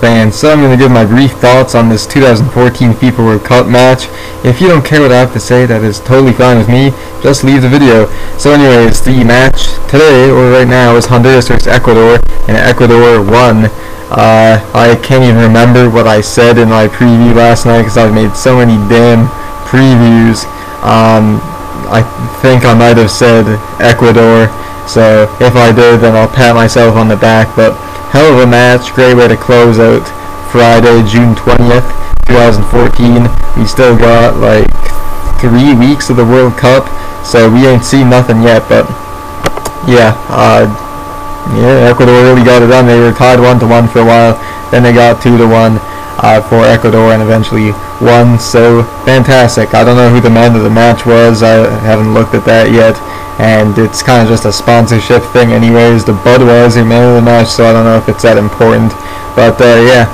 fans, so I'm going to give my brief thoughts on this 2014 FIFA World Cup match. If you don't care what I have to say, that is totally fine with me. Just leave the video. So anyways, the match today, or right now, is Honduras versus Ecuador, and Ecuador won. I can't even remember what I said in my preview last night because I've made so many damn previews. I think I might have said Ecuador, so if I did, then I'll pat myself on the back. But hell of a match, great way to close out Friday, June 20th, 2014. We still got like 3 weeks of the World Cup, so we ain't seen nothing yet. But yeah, Ecuador really got it done. They were tied 1-1 for a while, then they got 2-1 for Ecuador and eventually won. So fantastic. I don't know who the man of the match was. I haven't looked at that yet, and it's kind of just a sponsorship thing anyways. The Budweiser man of the match, so I don't know if it's that important. But yeah,